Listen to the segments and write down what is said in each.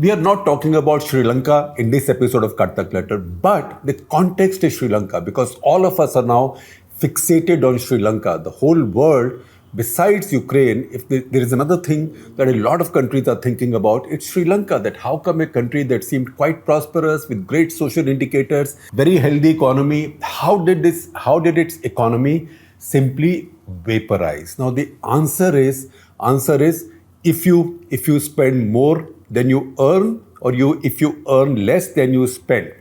We are not talking about Sri Lanka in this episode of Cut the Clutter, but the context is Sri Lanka because all of us are now fixated on Sri Lanka. The whole world, besides Ukraine, if there is another thing that a lot of countries are thinking about, it's Sri Lanka. That how come a country that seemed quite prosperous with great social indicators, very healthy economy, how did its economy simply vaporize? Now the answer is if you spend more than you earn, or if you earn less than you spend,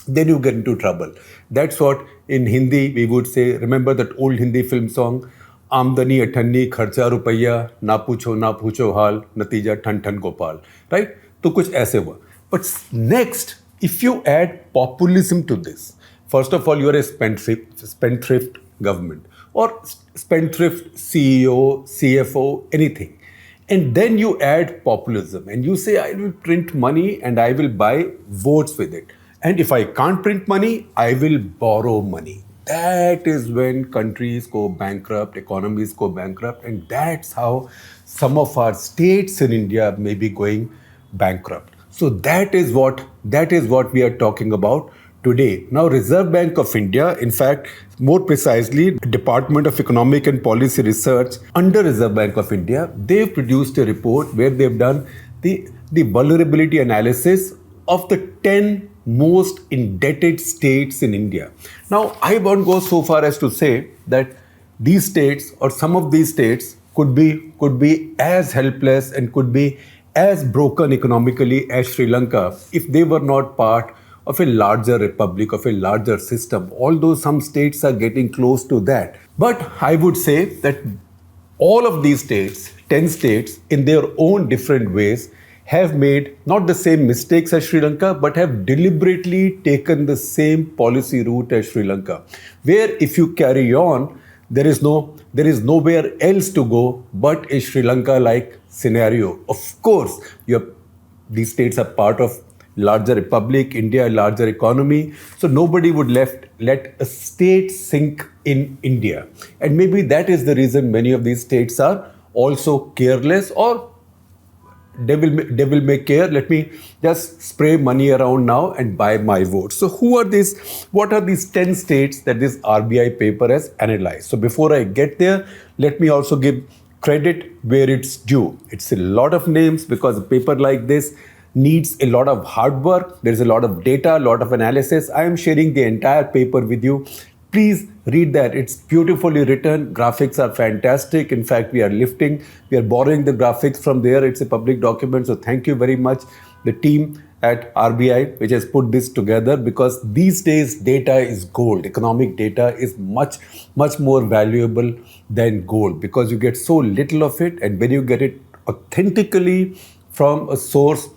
then you get into trouble. That's what in Hindi we would say. Remember that old Hindi film song, आमदनी अठन्नी खर्चा रुपया ना पूछो हाल नतीजा ठन ठन Gopal, right? तो कुछ ऐसे हुआ. But next, if you add populism to this, first of all, you are a spendthrift government or spendthrift CEO, CFO, anything. And then you add populism and you say, I will print money and I will buy votes with it. And if I can't print money, I will borrow money. That is when countries go bankrupt, economies go bankrupt, and that's how some of our states in India may be going bankrupt. So that is what we are talking about today. Now, Reserve Bank of India, in fact, more precisely, Department of Economic and Policy Research under Reserve Bank of India, they've produced a report where they've done the vulnerability analysis of the 10 most indebted states in India. Now, I won't go so far as to say that these states or some of these states could be as helpless and could be as broken economically as Sri Lanka if they were not part of a larger republic, of a larger system, although some states are getting close to that. But I would say that all of these states, 10 states, in their own different ways, have made not the same mistakes as Sri Lanka, but have deliberately taken the same policy route as Sri Lanka, where if you carry on, there is nowhere else to go but a Sri Lanka-like scenario. Of course, these states are part of larger republic, India, a larger economy. So nobody would let a state sink in India. And maybe that is the reason many of these states are also careless, or devil may care. Let me just spray money around now and buy my vote. So what are these 10 states that this RBI paper has analyzed? So before I get there, let me also give credit where it's due. It's a lot of names because a paper like this needs a lot of hard work. There's a lot of data, a lot of analysis. I am sharing the entire paper with you. Please read that. It's beautifully written. Graphics are fantastic. In fact, we are borrowing the graphics from there. It's a public document. So thank you very much, the team at RBI, which has put this together, because these days data is gold. Economic data is much, much more valuable than gold because you get so little of it. And when you get it authentically from a source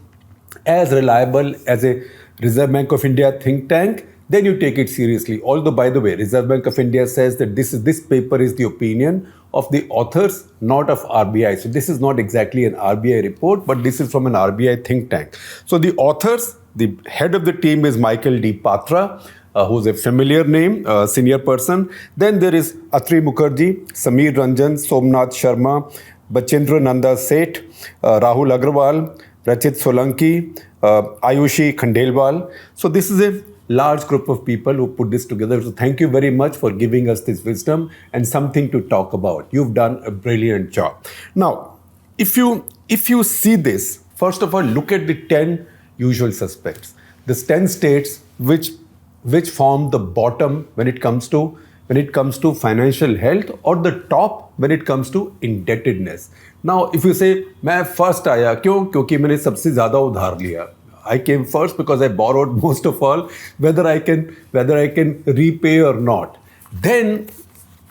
as reliable as a Reserve Bank of India think tank, then you take it seriously. Although, by the way, Reserve Bank of India says that this paper is the opinion of the authors, not of RBI. So this is not exactly an RBI report, but this is from an RBI think tank. So the authors, the head of the team is Michael D. Patra, who's a familiar name, senior person. Then there is Atri Mukherjee, Sameer Ranjan, Somnath Sharma, Bachendra Nanda Seth, Rahul Agrawal, Rachit Solanki, Ayushi Khandelwal. So this is a large group of people who put this together. So thank you very much for giving us this wisdom and something to talk about. You've done a brilliant job. Now, if you see this, first of all, look at the 10 usual suspects. The 10 states which form the bottom when it comes to financial health, or the top when it comes to indebtedness. Now, if you say, मैं first आया क्यों? क्योंकि मैंने सबसे ज़्यादा उधार लिया. I came first because I borrowed most of all, whether I can repay or not. Then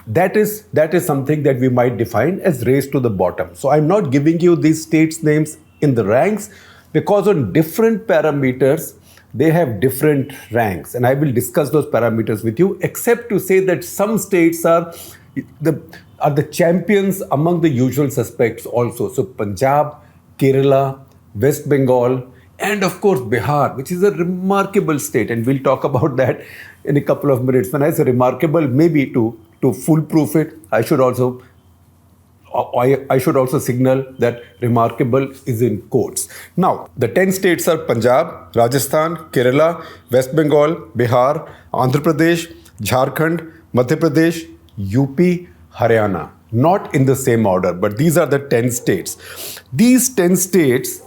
that is something that we might define as race to the bottom. So I'm not giving you these states' names in the ranks because on different parameters, they have different ranks. And I will discuss those parameters with you, except to say that some states are the champions among the usual suspects also. So Punjab, Kerala, West Bengal, and of course Bihar, which is a remarkable state, and we'll talk about that in a couple of minutes. When I say remarkable, maybe to foolproof it, I should also I should also signal that remarkable is in quotes. Now, the 10 states are Punjab, Rajasthan, Kerala, West Bengal, Bihar, Andhra Pradesh, Jharkhand, Madhya Pradesh, UP, Haryana. Not in the same order, but these are the 10 states. These 10 states,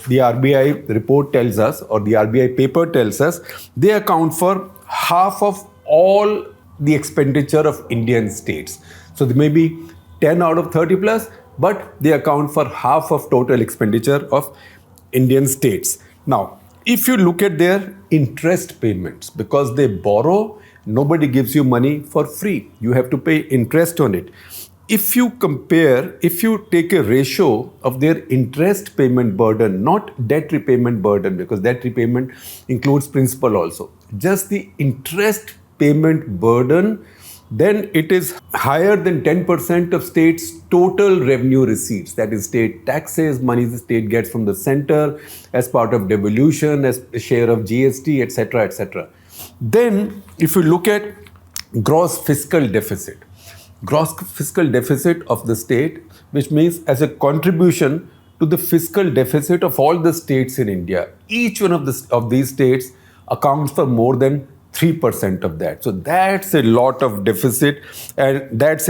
the RBI report tells us, or the RBI paper tells us, they account for half of all the expenditure of Indian states. So there may be 10 out of 30 plus, but they account for half of total expenditure of Indian states. Now, if you look at their interest payments, because they borrow, nobody gives you money for free. You have to pay interest on it. If you take a ratio of their interest payment burden, not debt repayment burden, because debt repayment includes principal also, just the interest payment burden, then it is higher than 10% of states' total revenue receipts. That is state taxes, money the state gets from the center as part of devolution, as a share of GST, etc., etc. Then, if you look at gross fiscal deficit of the state, which means as a contribution to the fiscal deficit of all the states in India, each one of these states accounts for more than 3% of that. So that's a lot of deficit, and that's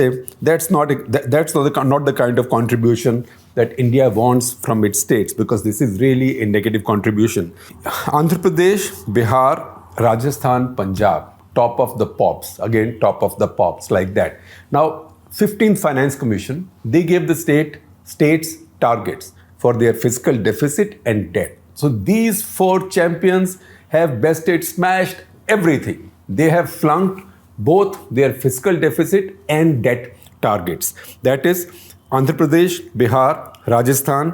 not the kind of contribution that India wants from its states, because this is really a negative contribution. Andhra Pradesh, Bihar, Rajasthan, Punjab, top of the pops, like that. Now, 15th Finance Commission, they gave the states targets for their fiscal deficit and debt. So these four champions have smashed everything. They have flunked both their fiscal deficit and debt targets. That is Andhra Pradesh, Bihar, Rajasthan,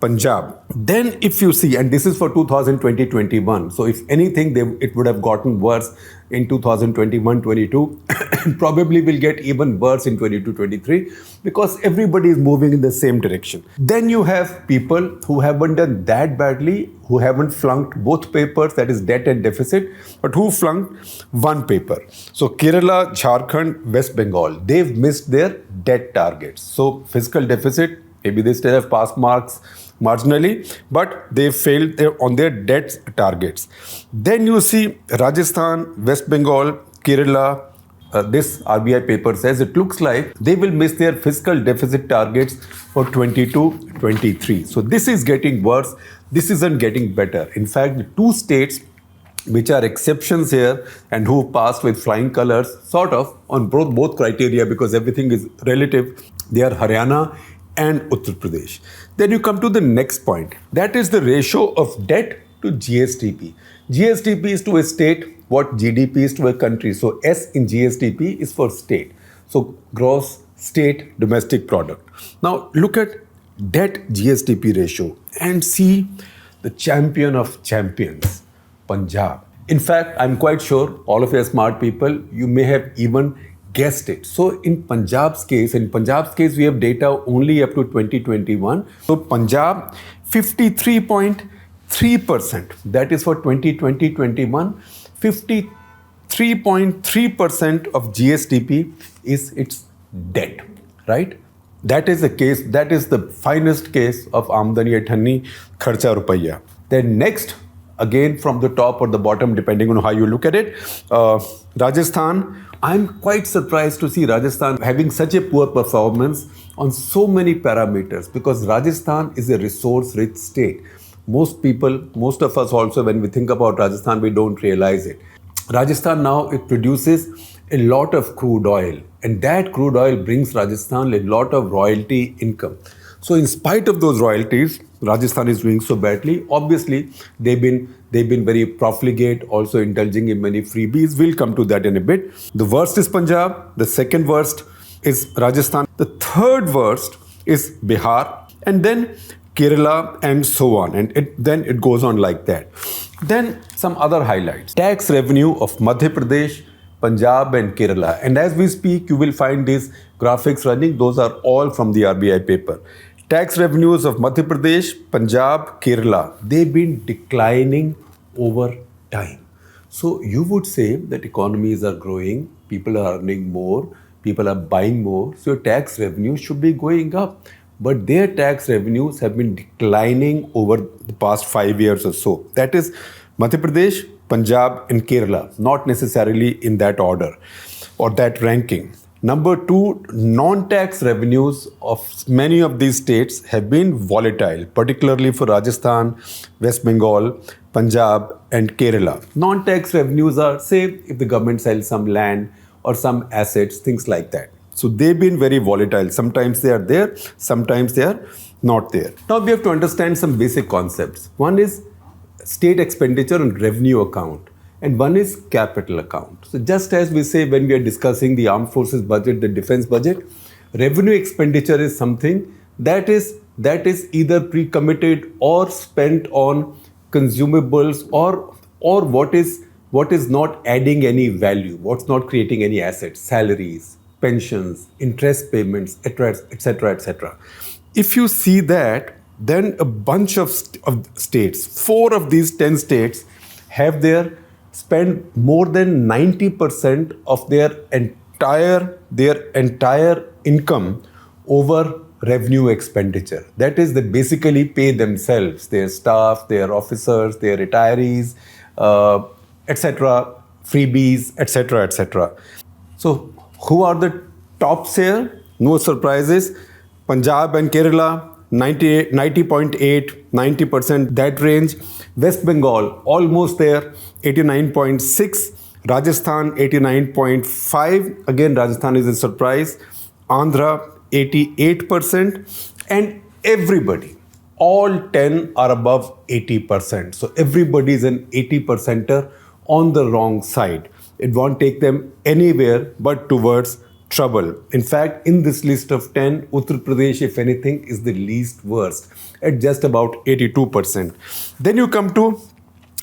Punjab. Then if you see, and this is for 2020-21, so if anything, it would have gotten worse in 2021-22 and probably will get even worse in 22-23, because everybody is moving in the same direction. Then you have people who haven't done that badly, who haven't flunked both papers, that is debt and deficit, but who flunked one paper. So Kerala, Jharkhand, West Bengal, they've missed their debt targets. So fiscal deficit, maybe they still have passed marks marginally, but they failed on their debt targets. Then you see Rajasthan, West Bengal, Kerala. This RBI paper says it looks like they will miss their fiscal deficit targets for 22-23. So this is getting worse. This isn't getting better. In fact, the two states which are exceptions here and who passed with flying colors, sort of, on both criteria, because everything is relative, they are Haryana and Uttar Pradesh. Then you come to the next point. That is the ratio of debt to GSDP. GSDP is to a state what GDP is to a country. So S in GSDP is for state. So gross state domestic product. Now look at debt GSDP ratio and see the champion of champions, Punjab. In fact, I'm quite sure all of you are smart people, you may have even guessed it. So in Punjab's case, we have data only up to 2021. So Punjab, 53.3%. That is for 2020-21. 53.3% of GSDP is its debt, right? That is the case. That is the finest case of Amdani Athanni Kharcha Rupaiya. Then next, again from the top or the bottom, depending on how you look at it, Rajasthan. I'm quite surprised to see Rajasthan having such a poor performance on so many parameters, because Rajasthan is a resource-rich state. Most of us also, when we think about Rajasthan, we don't realize it. Rajasthan now, it produces a lot of crude oil, and that crude oil brings Rajasthan a lot of royalty income. So in spite of those royalties, Rajasthan is doing so badly. Obviously, they've been very profligate, also indulging in many freebies. We'll come to that in a bit. The worst is Punjab. The second worst is Rajasthan. The third worst is Bihar, and then Kerala, and so on. And then it goes on like that. Then some other highlights. Tax revenue of Madhya Pradesh, Punjab and Kerala. And as we speak, you will find these graphics running. Those are all from the RBI paper. Tax revenues of Madhya Pradesh, Punjab, Kerala, they've been declining over time. So you would say that economies are growing, people are earning more, people are buying more, so your tax revenues should be going up. But their tax revenues have been declining over the past 5 years or so. That is Madhya Pradesh, Punjab, and Kerala, not necessarily in that order or that ranking. Number two, non-tax revenues of many of these states have been volatile, particularly for Rajasthan, West Bengal, Punjab, and Kerala. Non-tax revenues are, say, if the government sells some land or some assets, things like that. So they've been very volatile. Sometimes they are there, sometimes they are not there. Now we have to understand some basic concepts. One is state expenditure and revenue account, and one is capital account. So just as we say when we are discussing the armed forces budget, the defense budget, revenue expenditure is something that is either pre-committed or spent on consumables or what is not adding any value, what's not creating any assets, salaries, pensions, interest payments, etc., etc. If you see that, then a bunch of states, 4 of these 10 states, have spend more than 90% of their entire income over revenue expenditure. That is, they basically pay themselves, their staff, their officers, their retirees, etc., freebies, etc., etc. So who are the tops here? No surprises. Punjab and Kerala, 90.8, 90%, that range. West Bengal, almost there, 89.6. Rajasthan, 89.5. Again, Rajasthan is a surprise. Andhra, 88%. And everybody, all 10 are above 80%. So everybody is an 80%er on the wrong side. It won't take them anywhere but towards trouble. In fact, in this list of 10, Uttar Pradesh, if anything, is the least worst at just about 82%. Then you come to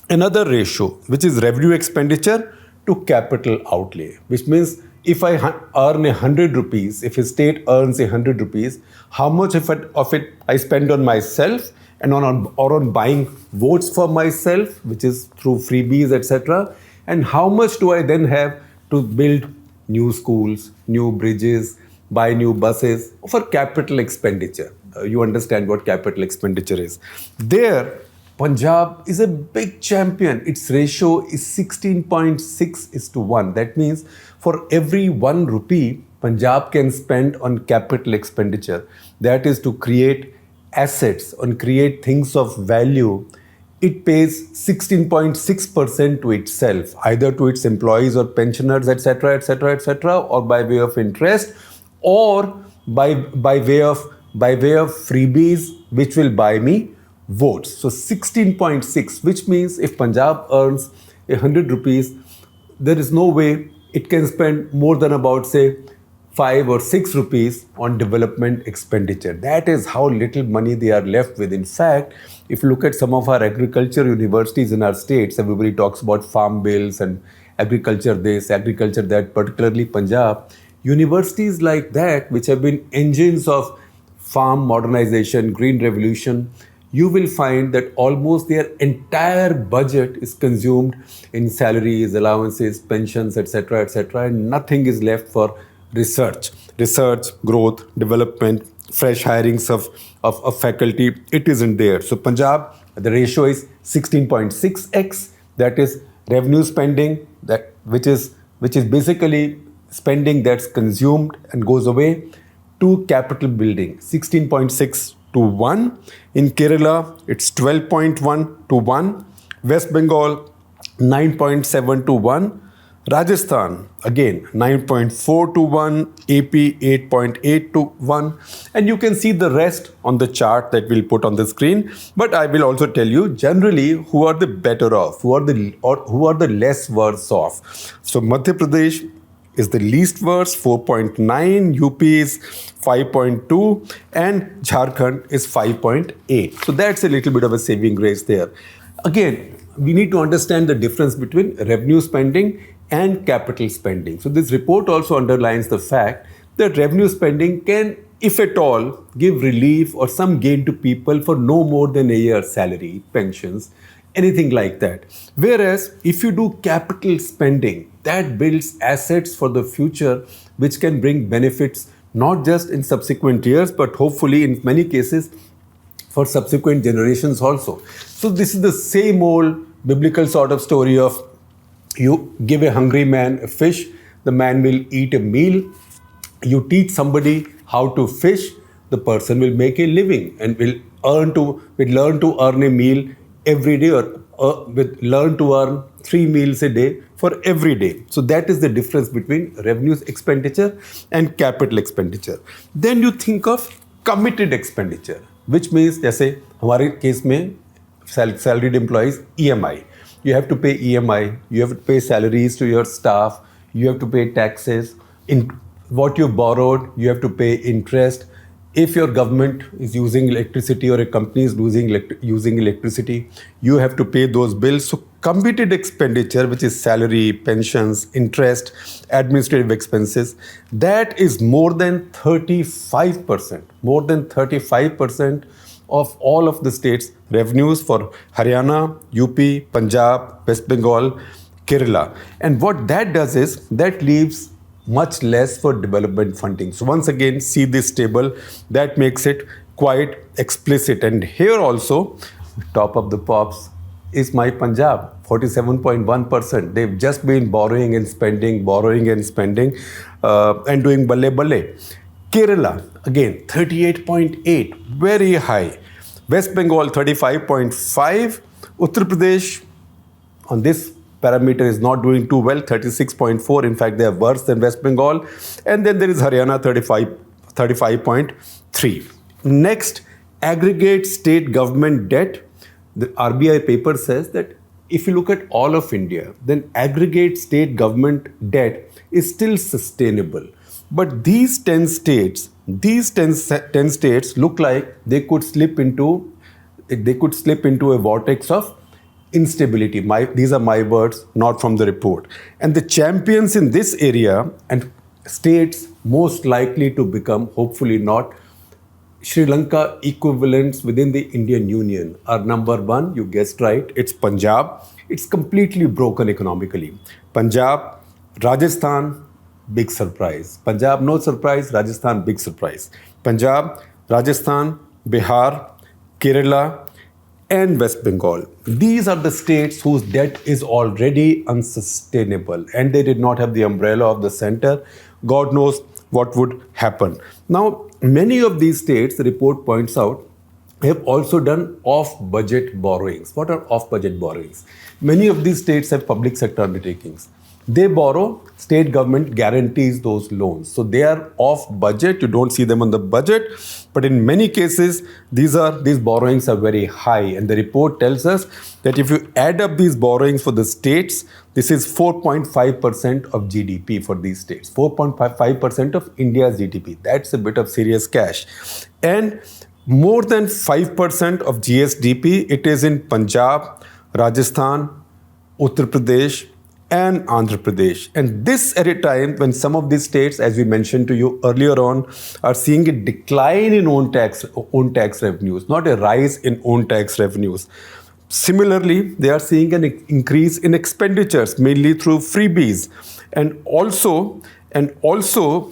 another ratio, which is revenue expenditure to capital outlay, which means if I earn 100 rupees, if a state earns 100 rupees, how much of it I spend on myself and on buying votes for myself, which is through freebies, etc., and how much do I then have to build new schools, new bridges, buy new buses for capital expenditure. You understand what capital expenditure is. There, Punjab is a big champion. Its ratio is 16.6:1. That means for every 1 rupee, Punjab can spend on capital expenditure. That is to create assets, on create things of value. It pays 16.6% to itself, either to its employees or pensioners, etc., etc., etc., or by way of interest, or by way of freebies, which will buy me votes. So 16.6, which means if Punjab earns 100 rupees, there is no way it can spend more than about, say, 5 or 6 rupees on development expenditure. That is how little money they are left with. In fact, if you look at some of our agriculture universities in our states, everybody talks about farm bills and agriculture this, agriculture that, particularly Punjab. Universities like that, which have been engines of farm modernization, green revolution, you will find that almost their entire budget is consumed in salaries, allowances, pensions, etc., etc., and nothing is left for research, growth, development, fresh hirings of faculty. It isn't there. So Punjab, the ratio is 16.6x. That is revenue spending, which is basically spending that's consumed and goes away, to capital building, 16.6 to 1. In Kerala, it's 12.1 to 1. West Bengal, 9.7 to 1. Rajasthan, again, 9.4 to 1, AP 8.8 to 1, and you can see the rest on the chart that we'll put on the screen. But I will also tell you generally who are the better off, who are the less worse off. So Madhya Pradesh is the least worse, 4.9, UP is 5.2, and Jharkhand is 5.8. So that's a little bit of a saving grace there. Again, we need to understand the difference between revenue spending and capital spending. So this report also underlines the fact that revenue spending can, if at all, give relief or some gain to people for no more than a year's salary, pensions, anything like that. Whereas if you do capital spending, that builds assets for the future which can bring benefits not just in subsequent years, but hopefully in many cases for subsequent generations also. So this is the same old biblical sort of story of you give a hungry man a fish, the man will eat a meal. You teach somebody how to fish, the person will make a living and will learn to earn a meal every day, or will learn to earn 3 meals a day for every day. So that is the difference between revenues expenditure and capital expenditure. Then you think of committed expenditure, which means जैसे हमारे case में salaried employees EMI. You have to pay EMI, you have to pay salaries to your staff, you have to pay taxes. In what you borrowed, you have to pay interest. If your government is using electricity or a company is using electricity, you have to pay those bills. So committed expenditure, which is salary, pensions, interest, administrative expenses, that is more than 35%. More than 35% of all of the states' revenues for Haryana, UP, Punjab, West Bengal, Kerala. And what that does is that leaves much less for development funding. So once again, see this table that makes it quite explicit. And here also, top of the pops is my Punjab, 47.1%. They've just been borrowing and spending, and doing balle. Kerala, again, 38.8, very high. West Bengal, 35.5. Uttar Pradesh, on this parameter, is not doing too well, 36.4. In fact, they are worse than West Bengal. And then there is Haryana, 35.3. Next, aggregate state government debt. The RBI paper says that if you look at all of India, then aggregate state government debt is still sustainable. But these 10 states look like they could slip into a vortex of instability. These are my words, not from the report. And the champions in this area and states most likely to become, hopefully not, Sri Lanka equivalents within the Indian Union are number one, you guessed right, it's Punjab. It's completely broken economically. Punjab, Rajasthan, big surprise. Punjab, no surprise. Rajasthan, big surprise. Punjab, Rajasthan, Bihar, Kerala, and West Bengal. These are the states whose debt is already unsustainable and they did not have the umbrella of the center. God knows what would happen. Now, many of these states, the report points out, have also done off-budget borrowings. What are off-budget borrowings? Many of these states have public sector undertakings. They borrow, state government guarantees those loans. So they are off budget, you don't see them on the budget. But in many cases, these borrowings are very high. And the report tells us that if you add up these borrowings for the states, this is 4.5% of GDP for these states. 4.5% of India's GDP. That's a bit of serious cash. And more than 5% of GSDP, it is in Punjab, Rajasthan, Uttar Pradesh, and Andhra Pradesh. And this at a time when some of these states, as we mentioned to you earlier on, are seeing a decline in own tax revenues, not a rise in own tax revenues. Similarly, they are seeing an increase in expenditures, mainly through freebies. And also,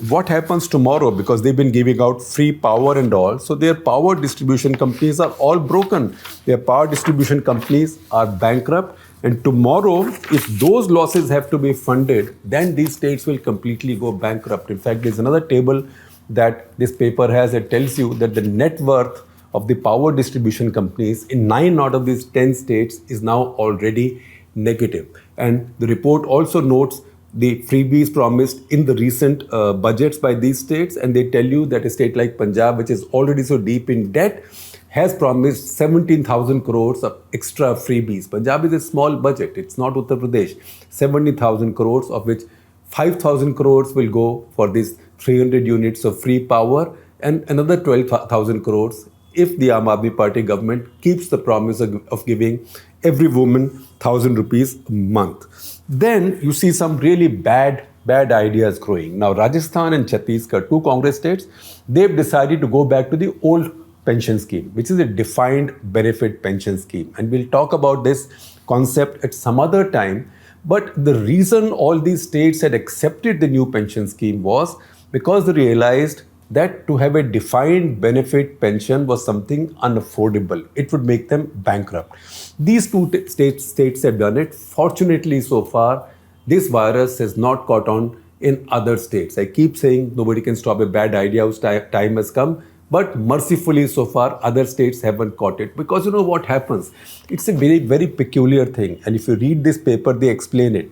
what happens tomorrow, because they've been giving out free power and all, so their power distribution companies are all broken. Their power distribution companies are bankrupt. And tomorrow, if those losses have to be funded, then these states will completely go bankrupt. In fact, there's another table that this paper has that tells you that the net worth of the power distribution companies in 9 out of these 10 states is now already negative. And the report also notes the freebies promised in the recent budgets by these states. And they tell you that a state like Punjab, which is already so deep in debt, has promised 17,000 crores of extra freebies. Punjab is a small budget. It's not Uttar Pradesh. 70,000 crores, of which 5,000 crores will go for these 300 units of free power and another 12,000 crores if the Aam Aadmi Party government keeps the promise of giving every woman 1,000 rupees a month. Then you see some really bad ideas growing. Now, Rajasthan and Chhattisgarh, 2 Congress states, they've decided to go back to the old pension scheme, which is a defined benefit pension scheme. And we'll talk about this concept at some other time. But the reason all these states had accepted the new pension scheme was because they realized that to have a defined benefit pension was something unaffordable. It would make them bankrupt. These two states have done it. Fortunately, so far, this virus has not caught on in other states. I keep saying nobody can stop a bad idea whose time has come. But mercifully, so far, other states haven't caught it. Because you know what happens? It's a very, very peculiar thing. And if you read this paper, they explain it.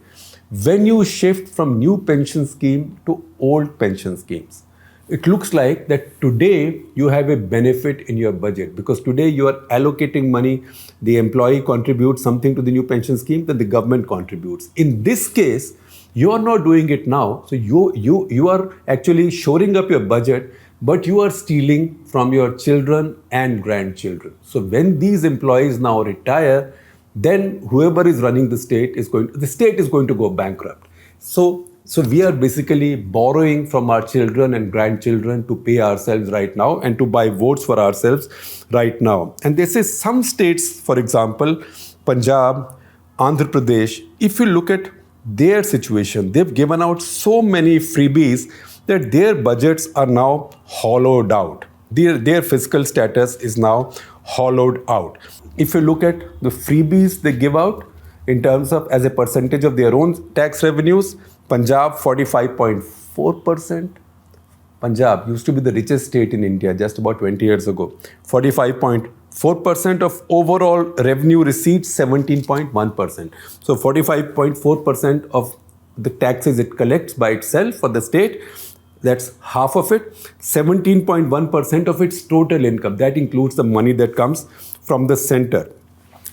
When you shift from new pension scheme to old pension schemes, it looks like that today you have a benefit in your budget because today you are allocating money, the employee contributes something to the new pension scheme, then the government contributes. In this case, you are not doing it now, so you are actually shoring up your budget, but you are stealing from your children and grandchildren. So when these employees now retire, then whoever is running the state is going to go bankrupt. So we are basically borrowing from our children and grandchildren to pay ourselves right now and to buy votes for ourselves right now. And they say some states, for example, Punjab, Andhra Pradesh, if you look at their situation, they've given out so many freebies that their budgets are now hollowed out. Their fiscal status is now hollowed out. If you look at the freebies they give out in terms of as a percentage of their own tax revenues, Punjab 45.4%. Punjab used to be the richest state in India just about 20 years ago. 45.4% of overall revenue receipts, 17.1%. So 45.4% of the taxes it collects by itself for the state, that's half of it. 17.1% of its total income. That includes the money that comes from the center.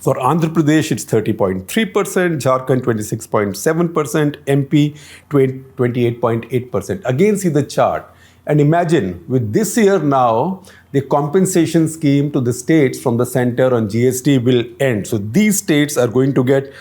For Andhra Pradesh, it's 30.3%, Jharkhand 26.7%, MP 28.8%. Again, see the chart. And imagine, with this year now, the compensation scheme to the states from the center on GST will end. So these states are going to get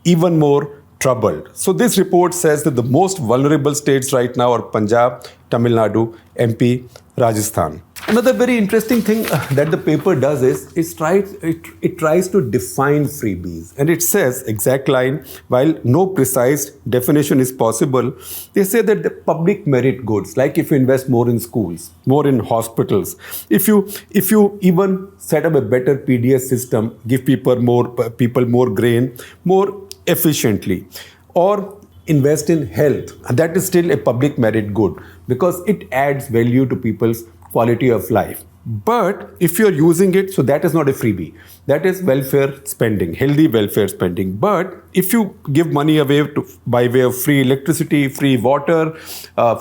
even more troubled. So this report says that the most vulnerable states right now are Punjab, Tamil Nadu, MP, Rajasthan. Another very interesting thing that the paper does is it tries to define freebies. And it says, exact line, while no precise definition is possible, they say that the public merit goods, like if you invest more in schools, more in hospitals, if you even set up a better PDS system, give people more grain, more efficiently, or invest in health, and that is still a public merit good because it adds value to people's quality of life. But if you're using it, so that is not a freebie. That is welfare spending, healthy welfare spending. But if you give money away by way of free electricity, free water,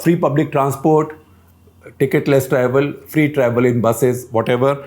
free public transport, ticketless travel, free travel in buses, whatever,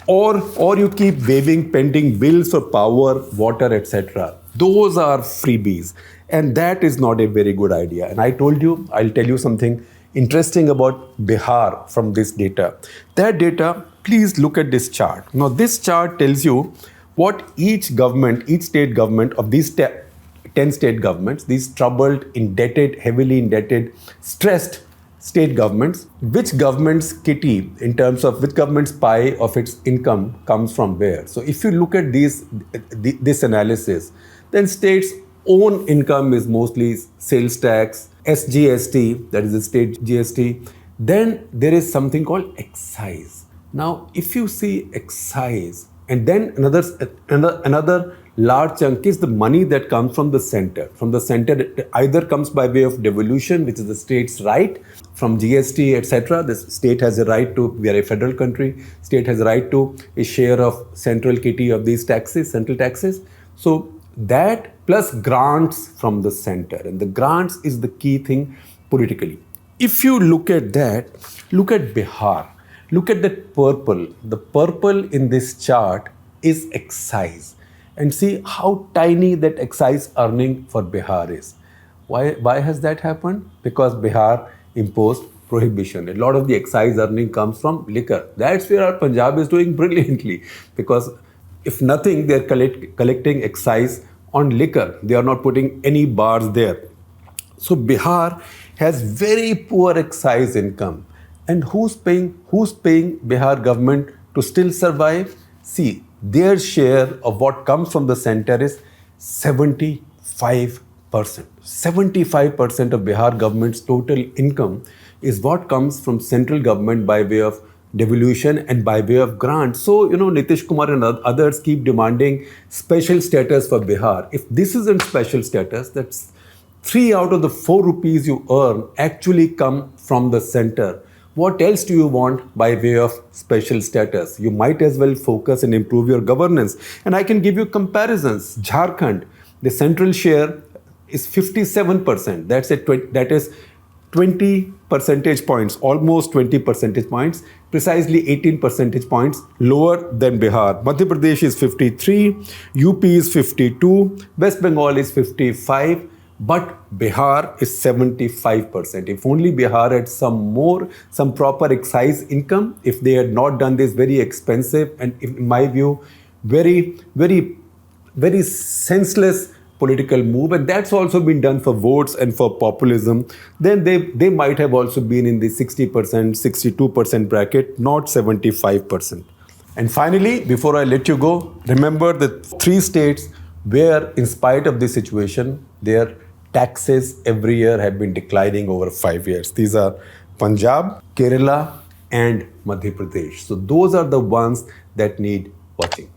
or you keep waiving pending bills for power, water, etc. Those are freebies. And that is not a very good idea. And I'll tell you something interesting about Bihar from this data. That data, please look at this chart. Now, this chart tells you what each state government of these 10 state governments, these troubled, indebted, heavily indebted, stressed state governments, which government's kitty in terms of which government's pie of its income comes from where. So if you look at this analysis, then states' own income is mostly sales tax, SGST, that is the state GST. Then there is something called excise. Now, if you see excise, and then another large chunk is the money that comes from the center. From the center, it either comes by way of devolution, which is the state's right, from GST, etc. The state has a right to, we are a federal country, state has a right to a share of central kitty of these taxes, central taxes. So that plus grants from the center. And the grants is the key thing politically. If you look at that, look at Bihar. Look at that purple. The purple in this chart is excise. And see how tiny that excise earning for Bihar is. Why has that happened? Because Bihar imposed prohibition. A lot of the excise earning comes from liquor. That's where our Punjab is doing brilliantly. Because if nothing, they're collecting excise on liquor. They are not putting any bars there. So Bihar has very poor excise income. And who's paying Bihar government to still survive? See, their share of what comes from the center is 75 75% of Bihar government's total income is what comes from central government by way of devolution and by way of grant. So, Nitish Kumar and others keep demanding special status for Bihar. If this isn't special status, that's 3 out of the 4 rupees you earn actually come from the center. What else do you want by way of special status? You might as well focus and improve your governance. And I can give you comparisons. Jharkhand, the central share is 57%. That is 20 percentage points, almost 20 percentage points, precisely 18 percentage points lower than Bihar. Madhya Pradesh is 53, UP is 52, West Bengal is 55, but Bihar is 75%. If only Bihar had some proper excise income, if they had not done this very expensive and, in my view, very, very, very senseless political move, and that's also been done for votes and for populism, then they might have also been in the 60%, 62% bracket, not 75%. And finally, before I let you go, remember the 3 states where, in spite of this situation, their taxes every year have been declining over 5 years. These are Punjab, Kerala, and Madhya Pradesh. So those are the ones that need watching.